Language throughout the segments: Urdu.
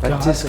25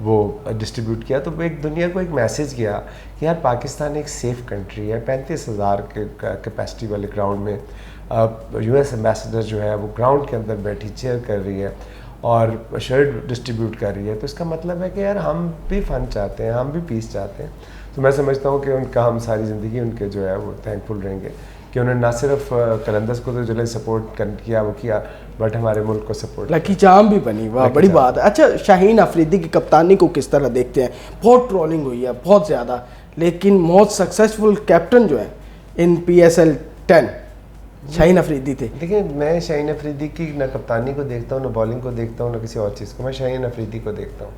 وہ ڈسٹریبیوٹ کیا, تو ایک دنیا کو ایک میسیج گیا کہ یار پاکستان ایک سیف کنٹری ہے. 35,000 کے کیپیسٹی والے گراؤنڈ میں یو ایس ایمبیسڈر جو ہے وہ گراؤنڈ کے اندر بیٹھی چیئر کر رہی ہے اور شرٹ ڈسٹریبیوٹ کر رہی ہے. تو اس کا مطلب ہے کہ یار ہم بھی فن چاہتے ہیں, ہم بھی پیس چاہتے ہیں. تو میں سمجھتا ہوں کہ ان کا ہم ساری زندگی ان کے جو ہے وہ تھینک فل رہیں گے کہ انہوں نے نہ صرف قلندرز کو تو جو سپورٹ کیا وہ کیا, بٹ ہمارے ملک کو سپورٹ. لکی چام بھی بنی, واہ بڑی بات ہے. اچھا شاہین افریدی کی کپتانی کو کس طرح دیکھتے ہیں؟ بہت ٹرولنگ ہوئی ہے بہت زیادہ, لیکن موسٹ سکسیزفل کیپٹن جو ہے ان PSL 10 شاہین افریدی تھے. دیکھیں میں شاہین افریدی کی نہ کپتانی کو دیکھتا ہوں, نہ بالنگ کو دیکھتا ہوں, نہ کسی اور چیز کو. میں شاہین افریدی کو دیکھتا ہوں,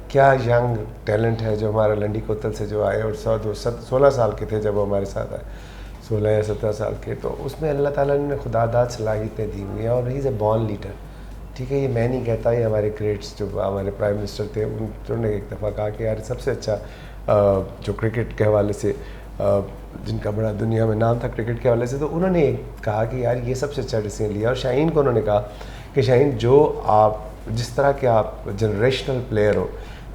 کیا ینگ ٹیلنٹ ہے جو ہمارا لنڈی کوتل سے جو آئے, اور 16 سال کے تھے جب وہ ہمارے ساتھ آئے, 16 یا 17 سال کے. تو اس میں اللہ تعالیٰ نے خدا داد صلاحیتیں دی ہوئی ہیں, اور ہی از اے بورن لیڈر. ٹھیک ہے, یہ میں نہیں کہتا, یہ ہمارے گریٹس جو ہمارے پرائم منسٹر تھے انہوں نے ایک دفعہ کہا کہ یار سب سے اچھا جو کرکٹ کے حوالے سے جن کا بڑا دنیا میں نام تھا کرکٹ کے حوالے سے, تو انہوں نے کہا کہ یار یہ سب سے اچھا ڈیسیژن لیا. اور شاہین کو انہوں نے کہا کہ شاہین جو آپ جس طرح کے آپ جنریشنل پلیئر ہو,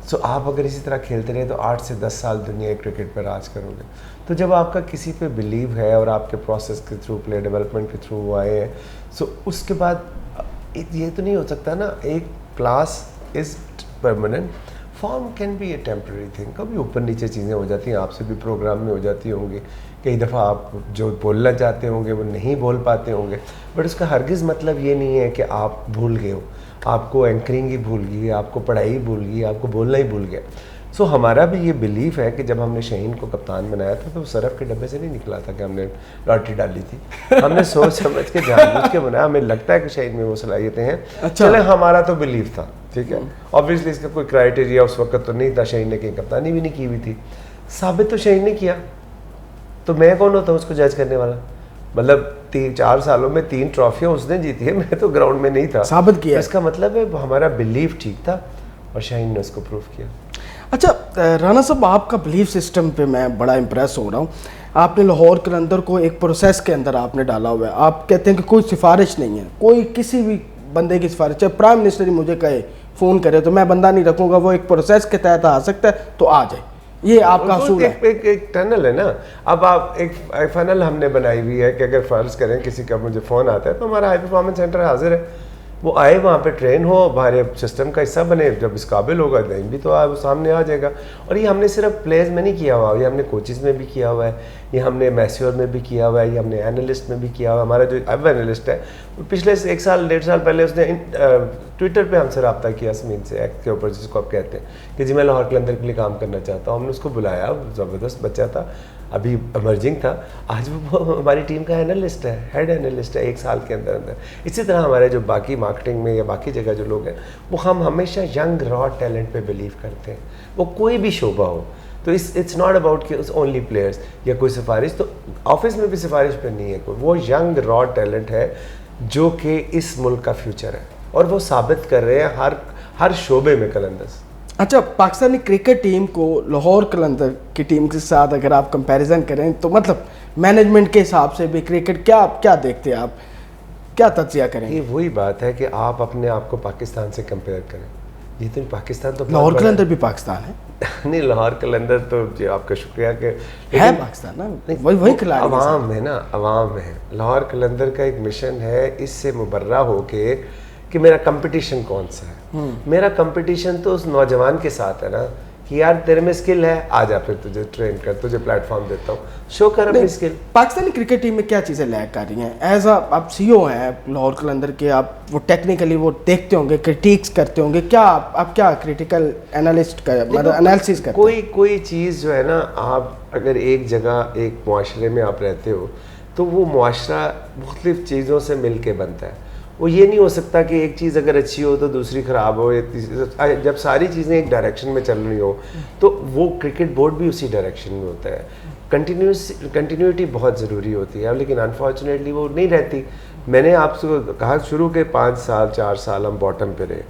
سو آپ اگر اسی طرح کھیلتے رہے تو 8 سے 10 سال دنیا کرکٹ پر راج کرو گے. تو جب آپ کا کسی پہ بلیو ہے اور آپ کے پروسیس کے تھرو, پلیئر ڈیولپمنٹ کے تھرو وہ آئے ہیں, سو اس کے بعد یہ تو نہیں ہو سکتا نا, ایک class is permanent, form can be a temporary thing. کبھی اوپر نیچے چیزیں ہو جاتی ہیں, آپ سے بھی پروگرام میں ہو جاتی ہوں گی, کئی دفعہ آپ جو بولنا چاہتے ہوں گے وہ نہیں بول پاتے ہوں گے, بٹ اس کا ہرگز مطلب یہ نہیں ہے کہ آپ بھول گئے ہو. آپ کو اینکرنگ ہی بھول گئی, آپ کو پڑھائی بھول گئی, آپ کو بولنا ہی بھول گیا. سو ہمارا بھی یہ بلیف ہے کہ جب ہم نے شاہین کو کپتان بنایا تھا تو صرف کے ڈبے سے نہیں نکلا تھا کہ ہم نے لاٹری ڈالی تھی. ہم نے سوچ سمجھ کے جان بوجھ کے بنایا. ہمیں لگتا ہے کہ شاہین میں وہ صلاحیتیں ہیں. چلے ہمارا تو بلیف تھا, ٹھیک ہے. اوبویسلی اس کا کوئی کرائٹیریا اس وقت تو نہیں تھا, شاہین نے کہیں کپتانی بھی نہیں کی ہوئی تھی. ثابت تو شاہین نے کیا, تو میں کون ہوتا ہوں اس کو جج کرنے والا؟ مطلب 4 سالوں میں 3 ٹرافیاں اس نے جیتی ہے, میں تو گراؤنڈ میں نہیں تھا. ثابت کیا. اس کا مطلب ہے ہمارا بلیف ٹھیک تھا اور شاہین نے اس کو پروف کیا. اچھا رانا صاحب, آپ کا بلیف سسٹم پہ میں بڑا امپریس ہو رہا ہوں. آپ نے لاہور قلندر کو ایک پروسیس کے اندر آپ نے ڈالا ہوا ہے. آپ کہتے ہیں کہ کوئی سفارش نہیں ہے, کوئی کسی بھی بندے کی سفارش, چاہے پرائم منسٹر ہی مجھے کہے فون کرے تو میں بندہ نہیں رکھوں گا, وہ ایک پروسیس کے تحت آ سکتا ہے تو آ جائے. یہ آپ کا اصول ہے. ایک ٹنل ہے نا. اب آپ ایک فنل ہم نے بنائی ہوئی ہے کہ اگر فرض کریں کسی کا مجھے فون آتا ہے تو ہمارا ہائی پرفارمنس سینٹر حاضر ہے, وہ آئے وہاں پہ ٹرین ہو, ہمارے سسٹم کا حصہ بنے, جب اس قابل ہوگا دین بھی تو وہ سامنے آ جائے گا. اور یہ ہم نے صرف پلیئرز میں نہیں کیا ہوا, یہ ہم نے کوچز میں بھی کیا ہوا ہے, یہ ہم نے میسیور میں بھی کیا ہوا ہے, یہ ہم نے اینالسٹ میں بھی کیا ہوا ہے. ہمارا جو اب اینالسٹ ہے پچھلے 1 سال 1.5 سال پہلے اس نے ٹویٹر پہ ہم سے رابطہ کیا سمین سے, ایکٹ کے اوپر جس کو آپ کہتے ہیں کہ جی میں لاہور قلندر کے لیے کام کرنا چاہتا ہوں. ہم نے اس کو بلایا, زبردست بچہ تھا, ابھی ایمرجنگ تھا, آج وہ ہماری ٹیم کا اینالسٹ ہے, ہیڈ اینالسٹ ہے 1 سال کے اندر. اسی طرح ہمارے جو باقی مارکیٹنگ میں یا باقی جگہ جو لوگ ہیں, وہ ہم ہمیشہ ینگ را ٹیلنٹ پہ بلیو کرتے ہیں, وہ کوئی بھی شعبہ ہو. تو اٹس ناٹ اباؤٹ کہ اونلی پلیئرس یا کوئی سفارش, تو آفس میں بھی سفارش پہ نہیں ہے کوئی, وہ ینگ را ٹیلنٹ ہے جو کہ اس ملک کا فیوچر ہے, اور وہ ثابت کر رہے ہیں ہر شعبے میں قلندرز. اچھا پاکستانی کرکٹ ٹیم کو لاہور قلندر کی ٹیم کے ساتھ اگر آپ کمپیریزن کریں تو مطلب مینجمنٹ کے حساب سے بھی کرکٹ کیا دیکھتے ہیں آپ, کیا تجزیہ کریں؟ یہ وہی بات ہے کہ آپ اپنے آپ کو پاکستان سے کمپیئر کریں. یہ تو پاکستان تو لاہور قلندر بھی پاکستان ہے. نہیں, لاہور قلندر تو جی آپ کا شکریہ کہ ہے پاکستان نا, وہی کھلاڑی عوام ہے نا, عوام ہے. لاہور قلندر کا ایک مشن ہے اس سے مبرہ ہو کے کہ میرا کمپٹیشن کون سا ہے. میرا کمپٹیشن تو اس نوجوان کے ساتھ ہے نا کہ یار تیرے میں اسکل ہے, آ جا پھر تجھے ٹرین کر, تجھے پلیٹ فارم دیتا ہوں, شو کر اپنی اسکل. پاکستانی کرکٹ ٹیم میں کیا چیزیں لیک کر رہی ہیں ایز آپ سی او ہیں لاہور قلندر کے, آپ وہ ٹیکنیکلی وہ دیکھتے ہوں گے, کرٹیکس کرتے ہوں گے, کیا آپ کیا کرٹیکل انالسٹ کا مطلب انالیسس کرتے ہیں؟ کوئی چیز جو ہے نا, آپ اگر ایک جگہ ایک معاشرے میں آپ رہتے ہو تو وہ معاشرہ مختلف چیزوں سے مل کے بنتا ہے. وہ یہ نہیں ہو سکتا کہ ایک چیز اگر اچھی ہو تو دوسری خراب ہو. جب ساری چیزیں ایک ڈائریکشن میں چل رہی ہو تو وہ کرکٹ بورڈ بھی اسی ڈائریکشن میں ہوتا ہے. کنٹینیوٹی بہت ضروری ہوتی ہے, لیکن انفارچونیٹلی وہ نہیں رہتی. میں نے آپ سے کہا شروع کے 5 سال 4 سال ہم باٹم پہ رہے,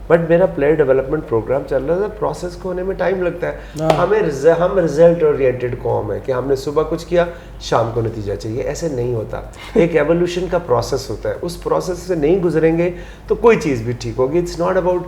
بٹ میرا پلیئر ڈیولپمنٹ پروگرام چل رہا تھا, پروسیس کو ہونے میں ٹائم لگتا ہے. ہم رزلٹ اورینٹیڈ قوم ہے کہ ہم نے صبح کچھ کیا شام کو نتیجہ چاہیے, ایسے نہیں ہوتا. ایک ایولیوشن کا پروسیس ہوتا ہے, اس پروسیس سے نہیں گزریں گے تو کوئی چیز بھی ٹھیک ہوگی. اٹس ناٹ اباؤٹ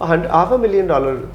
$500,000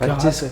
25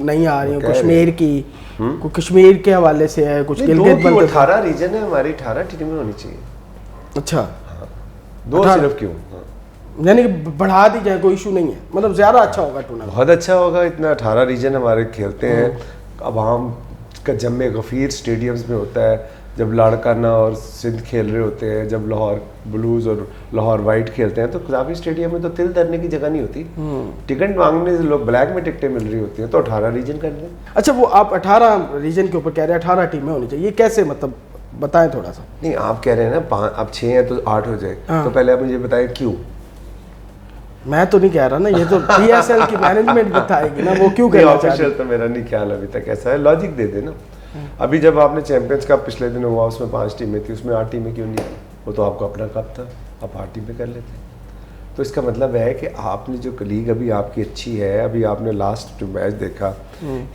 نہیں آ رہی ہیں کشمیر کی, کشمیر کے حوالے سے ہے کچھ, گلگت بلتستان 18 ریجن ہے ہماری, 18 ٹیمیں ہونی چاہیے. اچھا 2 صرف کیوں؟ یعنی کہ بڑھا دی جائے, کوئی ایشو نہیں ہے, مطلب زیادہ اچھا ہوگا ٹورنامنٹ. بہت اچھا ہوگا, اتنا 18 ریجن ہمارے کھیلتے ہیں. عوام کا جم غفیر اسٹیڈیمز میں ہوتا ہے, جب لاڑکانہ اور سندھ کھیل رہے ہوتے ہیں, جب لاہور بلوز اور لاہور وائٹ کھیلتے ہیں, تو قذافی اسٹیڈیم میں تو تل دھرنے کی جگہ نہیں ہوتی. ٹکٹ مانگنے سے لوگ بلیک میں ٹکٹیں مل رہی ہوتی ہیں, تو 18 ریجن کر دیں. اچھا وہ آپ 18 ریجن کے اوپر کہہ رہے ہیں 18 ٹیمیں ہونی چاہیے, یہ کیسے, مطلب بتائیں تھوڑا سا. نہیں آپ کہہ رہے ہیں نا اب 6 ہیں تو 8 ہو جائے, تو پہلے آپ مجھے بتائیں کیوں. میں تو نہیں کہہ رہا نا, یہ تو پی ایس ایل کی مینجمنٹ بتائے گی نا وہ کیوں کرنا چاہتی ہے. آفیشیل تو میرا نہیں خیال ابھی تک ایسا ہے, لاجک دے دے نا. ابھی جب آپ نے چیمپئنز کپ پچھلے دن ہوا, اس میں 5 ٹیمیں تھیں, اس میں 8 ٹیمیں کیوں نہیں آئی؟ وہ تو آپ کو اپنا کپ تھا, آپ 8 ٹیمیں کر لیتے. تو اس کا مطلب ہے کہ آپ نے جو لیگ ابھی آپ کی اچھی ہے, ابھی آپ نے لاسٹ جو میچ دیکھا,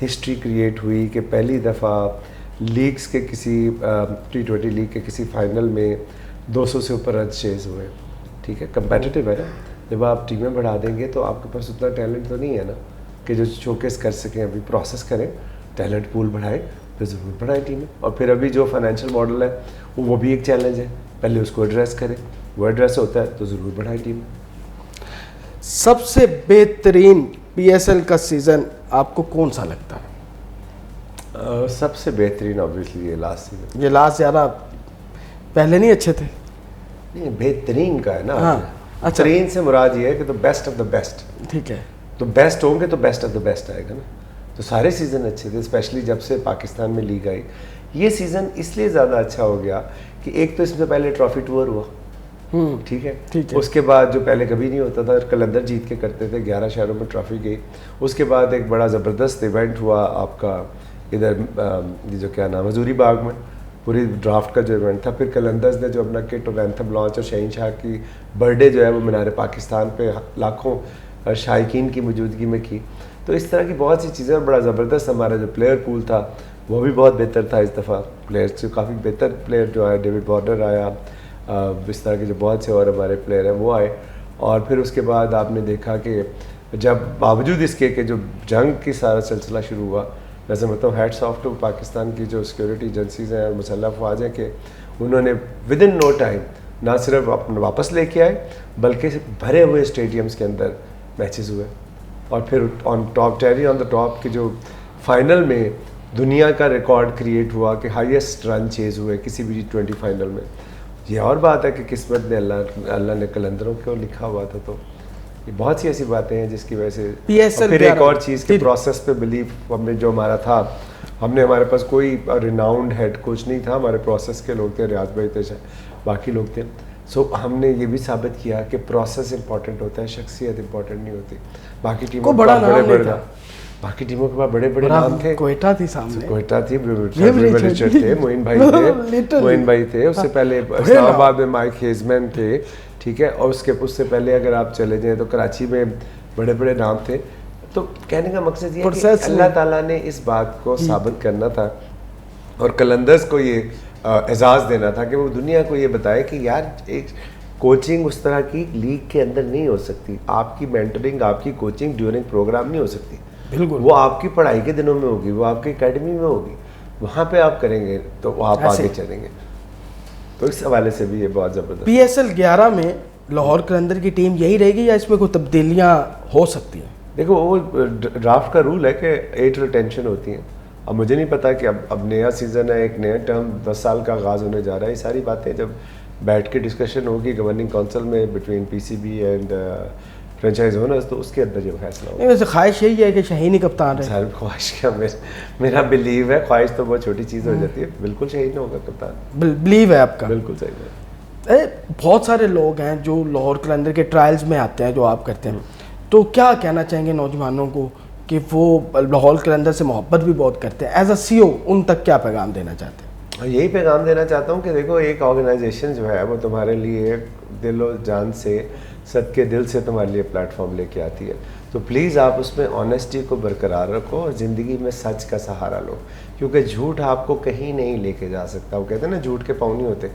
ہسٹری کریٹ ہوئی کہ پہلی دفعہ لیگز کے کسی T20 لیگ کے کسی فائنل میں 200 سے اوپر رنز چیز ہوئے. ٹھیک ہے, کمپیٹیٹیو ہے نا. جب آپ ٹیمیں بڑھا دیں گے تو آپ کے پاس اتنا ٹیلنٹ تو نہیں ہے نا کہ جو شوکیس کر سکیں. ابھی پروسیس کریں, ٹیلنٹ پول بڑھائیں, پھر ضرور بڑھائیں ٹیمیں. اور پھر ابھی جو فائنینشیل ماڈل ہے وہ بھی ایک چیلنج ہے, پہلے اس کو ایڈریس کریں. وہ ایڈریس ہوتا ہے تو ضرور بڑھائیں ٹیمیں. سب سے بہترین پی ایس ایل کا سیزن آپ کو کون سا لگتا ہے؟ سب سے بہترین اوبویسلی یہ لاسٹ سیزن. یہ لاسٹ زیادہ, پہلے نہیں اچھے تھے؟ نہیں بہترین کا ہے نا. بہترین سے مراد یہ ہے کہ تو بیسٹ آف دا بیسٹ. ٹھیک ہے, تو بیسٹ ہوں گے تو بیسٹ آف دا بیسٹ آئے گا نا. تو سارے سیزن اچھے تھے, اسپیشلی جب سے پاکستان میں لیگ آئی. یہ سیزن اس لیے زیادہ اچھا ہو گیا کہ ایک تو اس میں پہلے ٹرافی ٹور ہوا. ٹھیک ہے, اس کے بعد جو پہلے کبھی نہیں ہوتا تھا, کلندر جیت کے کرتے تھے, 11 شہروں میں ٹرافی گئی. اس کے بعد ایک بڑا زبردست ایونٹ ہوا آپ کا ادھر جو کیا نام حضوری باغ میں, پوری ڈرافٹ کا جو ایونٹ تھا. پھر کلندرز نے جو اپنا کٹ آف اینتھم لانچ, اور شہین شاہ کی برتھ ڈے جو ہے وہ مینار پاکستان پہ لاکھوں شائقین کی موجودگی میں کی. تو اس طرح کی بہت سی چیزیں, بڑا زبردست ہمارا جو پلیئر پول تھا وہ بھی بہت بہتر تھا. اس دفعہ پلیئرس سے کافی بہتر پلیئر جو آئے, ڈیوڈ وارنر آیا, اس طرح کے جو بہت سے اور ہمارے پلیئر ہیں وہ آئے. اور پھر اس کے بعد آپ نے دیکھا کہ جب باوجود اس کے کہ جو جنگ کی سارا سلسلہ شروع ہوا, ویسے مطلب ہیڈس آف ٹو پاکستان کی جو سیکورٹی ایجنسیز ہیں اور مسلح افواج ہیں کہ انہوں نے ود ان نو ٹائم نہ صرف اپنے واپس لے کے آئے بلکہ بھرے ہوئے اسٹیڈیمز کے اندر میچز ہوئے. اور پھر on top Terry on the top کے جو فائنل میں دنیا کا ریکارڈ کریٹ ہوا کہ ہائیسٹ رن چیز ہوئے کسی بھی T20 فائنل میں. یہ اور بات ہے کہ قسمت نے اللہ نے کلندروں کو لکھا ہوا تھا. تو یہ بہت سی ایسی باتیں ہیں جس کی وجہ سے. پھر ایک اور چیز کے پروسیس پہ بلیف ہم نے جو ہمارا تھا, ہم نے ہمارے پاس کوئی ریناؤنڈ ہیڈ کوچ نہیں تھا, ہمارے پروسیس کے لوگ تھے, ریاض بھائی تھے, باقی لوگ تھے. سو ہم نے یہ بھی ثابت کیا کہ پروسیس امپورٹنٹ ہوتا ہے, شخصیت امپورٹنٹ نہیں ہوتی. باقی ٹیموں کو باقی ٹیموں کے پاس بڑے بڑے نام تھے. کوئٹہ تھی سامنے, کوئٹہ تھی, رچرڈ تھے, موئن بھائی تھے. اس سے پہلے اسلام آباد میں مائک ہیزمین تھے. ٹھیک ہے, اور اس سے پہلے اگر آپ چلے جائیں تو کراچی میں بڑے بڑے نام تھے. تو کہنے کا مقصد یہ ہے کہ اللہ تعالیٰ نے اس بات کو ثابت کرنا تھا اور کلندرز کو یہ اعزاز دینا تھا کہ وہ دنیا کو یہ بتائے کہ یار ایک کوچنگ اس طرح کی لیگ کے اندر نہیں ہو سکتی. آپ کی مینٹرنگ, آپ کی کوچنگ ڈیورنگ پروگرام نہیں ہو سکتی. بالکل, وہ آپ کی پڑھائی کے دنوں میں ہوگی, وہ آپ کی اکیڈمی میں ہوگی, وہاں پہ آپ کریں گے تو وہ آپ آگے چلیں گے. تو اس حوالے سے بھی یہ بہت زبردست. پی ایس ایل 11 میں لاہور کلندر کی ٹیم یہی رہے گی یا اس میں کوئی تبدیلیاں ہو سکتی ہیں؟ دیکھو وہ ڈرافٹ کا رول ہے کہ 8 ریٹینشن ہوتی ہیں. اب مجھے نہیں پتا کہ اب نیا سیزن ہے, ایک نیا ٹرم 10 سال کا آغاز ہونے جا رہا ہے. یہ ساری باتیں جب بیٹھ کے ڈسکشن ہوگی گورننگ کونسل میں between P C B and franchise owners, تو اس کے اندر جو فیصلہ ہوگا. ویسے خواہش یہی ہے کہ شاہین ہی کپتان رہے. سر خواہش کیا, میرا بلیو ہے, خواہش تو بہت چھوٹی چیز ہو جاتی ہے. بالکل شاہین ہوگا کپتان. بلیو ہے آپ کا؟ بالکل صحیح ہے. بہت سارے لوگ ہیں جو لاہور کلندر کے ٹرائلز میں آتے ہیں جو آپ کرتے ہیں, تو کیا کہنا چاہیں گے نوجوانوں کو کہ وہ لاہور کلندر سے محبت بھی بہت کرتے ہیں, ایز اے سی او ان تک کیا پیغام دینا چاہتے ہیں؟ یہی پیغام دینا چاہتا ہوں کہ دیکھو ایک آرگنائزیشن جو ہے وہ تمہارے لیے دل و جان سے صدقے دل سے تمہارے لیے پلیٹ فارم لے کے آتی ہے. تو پلیز آپ اس میں آنیسٹی کو برقرار رکھو اور زندگی میں سچ کا سہارا لو, کیونکہ جھوٹ آپ کو کہیں نہیں لے کے جا سکتا. وہ کہتے ہیں نا جھوٹ کے پاؤں نہیں ہوتے.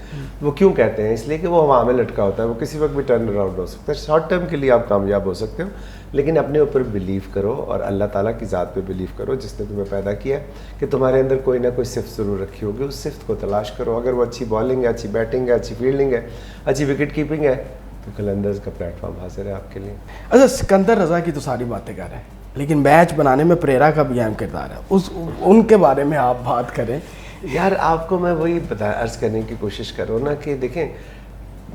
وہ کیوں کہتے ہیں؟ اس لیے کہ وہ ہوا میں لٹکا ہوتا ہے, وہ کسی وقت بھی ٹرن اراؤنڈ ہو سکتا ہے. شارٹ ٹرم کے لیے آپ کامیاب ہو سکتے ہو, لیکن اپنے اوپر بلیو کرو اور اللہ تعالیٰ کی ذات پہ بلیو کرو جس نے تمہیں پیدا کیا کہ تمہارے اندر کوئی نہ کوئی صفت ضرور رکھی ہوگی. اس صفت کو تلاش کرو. اگر وہ اچھی بالنگ ہے, اچھی بیٹنگ ہے, اچھی فیلڈنگ ہے, اچھی وکٹ کیپنگ ہے, تو قلندرز کا پلیٹ فارم حاضر ہے آپ کے لیے. اچھا, سکندر رضا کی تو ساری باتیں کر رہے ہیں, لیکن میچ بنانے میں پریرا کا بھی اہم کردار ہے, ان کے بارے میں آپ بات کریں. یار آپ کو میں وہی عرض کرنے کی کوشش کروں نا کہ دیکھیں,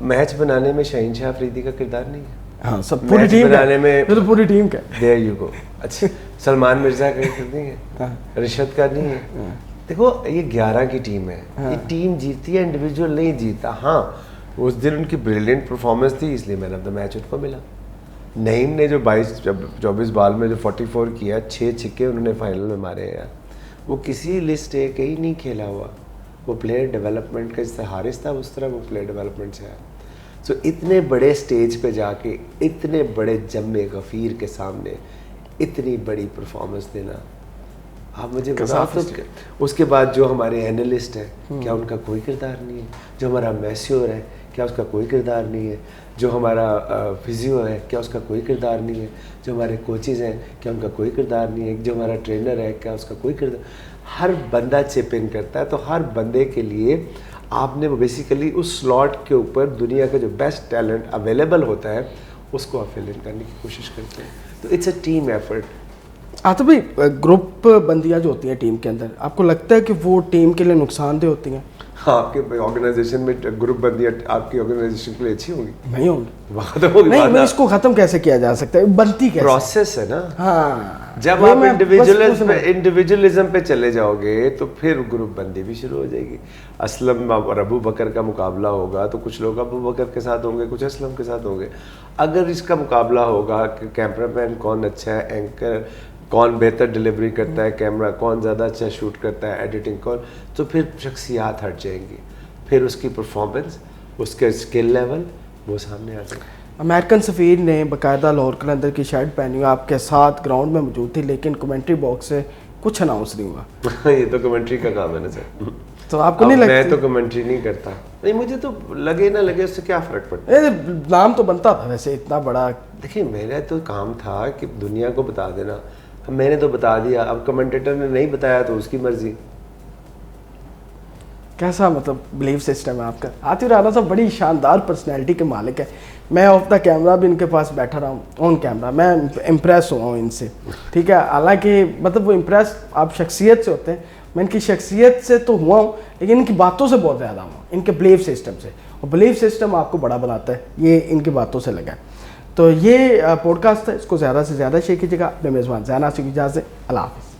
میچ بنانے میں شاہین شاہ افریدی کا کردار نہیں ہے. ہاں, سب پوری ٹیم بنانے میں پوری ٹیم کا. There you go. اچھا, سلمان مرزا کا نہیں ہے, رشد کا نہیں ہے. دیکھو یہ 11 کی ٹیم ہے, یہ ٹیم جیتتی ہے, انڈیویجول نہیں جیتا. ہاں اس دن ان کی بریلینٹ پرفارمنس تھی, اس لیے مین آف دا میچ ان کو ملا. نعیم نے جو 24 بال میں جو 44 کیا, 6 چھکے انہوں نے فائنل میں مارے ہیں. وہ کسی لسٹ اے کہیں نہیں کھیلا ہوا, وہ پلیئر ڈیولپمنٹ کا استحارث تھا, اس طرح وہ پلیئر ڈیولپمنٹ سے آیا. سو اتنے بڑے سٹیج پہ جا کے اتنے بڑے جم غفیر کے سامنے اتنی بڑی پرفارمنس دینا, آپ مجھے بتا. اس کے بعد جو ہمارے اینالسٹ ہیں, کیا ان کا کوئی کردار نہیں ہے؟ جو ہمارا میسیور ہے, کیا اس کا کوئی کردار نہیں ہے؟ جو ہمارا فزیو ہے, کیا اس کا کوئی کردار نہیں ہے؟ جو ہمارے کوچز ہیں, کیا ان کا کوئی کردار نہیں ہے؟ جو ہمارا ٹرینر ہے, کیا اس کا کوئی کردار؟ ہر بندہ چپ ان کرتا ہے. تو ہر بندے کے لیے آپ نے بیسیکلی اس سلاٹ کے اوپر دنیا کا جو بیسٹ ٹیلنٹ اویلیبل ہوتا ہے اس کو آپ فل ان کرنے کی کوشش کرتے ہیں. تو اٹس اے ٹیم ایفرٹ. تو بھائی گروپ بندیاں جو ہوتی ہیں ٹیم کے اندر, آپ کو لگتا ہے کہ وہ ٹیم کے لیے نقصان دہ ہوتی ہیں؟ آپ کے آرگنائزیشن میں گروپ بندیاں آپ کی آرگنائزیشن کے لیے اچھی ہوں گی؟ نہیں ہوں گی. نہیں, اس کو ختم کیسے کیا جا سکتا ہے؟ بنتی کیسے؟ پروسیس ہے نا. ہاں, جب آپ انڈیویجولزم پہ چلے جاؤ گے تو پھر گروپ بندی بھی شروع ہو جائے گی. اسلم اور ابو بکر کا مقابلہ ہوگا تو کچھ لوگ ابو بکر کے ساتھ ہوں گے, کچھ اسلم کے ساتھ ہوں گے. اگر اس کا مقابلہ ہوگا کہ کیمرہ مین کون اچھا ہے, اینکر کون بہتر ڈیلیوری کرتا ہے, کیمرہ کون زیادہ اچھا شوٹ کرتا ہے, ایڈیٹنگ کون, تو پھر شخصیات ہٹ جائیں گی. پھر اس کی پرفارمنس, اس کے اسکل لیول وہ سامنے آ جائے گا. امریکن سفیر نے باقاعدہ لاہور قلندر کی شرٹ پہنی ہوئی آپ کے ساتھ گراؤنڈ میں موجود تھی, لیکن کمنٹری باکس سے کچھ اناؤنس نہیں ہوا. یہ تو کمنٹری کا کام ہے نا سر. تو آپ کو نہیں لگتا؟ میں تو کمنٹری نہیں کرتا. نہیں, مجھے تو لگے نہ لگے اس سے کیا فرق پڑتا ہے. نام تو بنتا تھا ویسے اتنا بڑا. دیکھیں میرا تو کام تھا کہ دنیا کو بتا دینا. میں نے تو بتا دیا, اب کمنٹیٹر نے نہیں بتایا تو اس کی مرضی. کیسا مطلب بلیو سسٹم ہے آپ کا؟ عاطف رانا صاحب بڑی شاندار پرسنالٹی کے مالک ہے. میں آف دا کیمرہ بھی ان کے پاس بیٹھا رہا ہوں, آن کیمرہ میں امپریس ہوا ہوں ان سے, ٹھیک ہے. حالانکہ مطلب وہ امپریس آپ شخصیت سے ہوتے ہیں, میں ان کی شخصیت سے تو ہوا ہوں, لیکن ان کی باتوں سے بہت زیادہ ہوا, ان کے بلیو سسٹم سے. اور بلیو سسٹم آپ کو بڑا بناتا ہے, یہ ان کی باتوں سے لگا ہے. تو یہ پوڈ کاسٹ ہے, اس کو زیادہ سے زیادہ شیئر کیجیے گا. اپنے میزبان زین آصف کی اجازت. اللہ حافظ.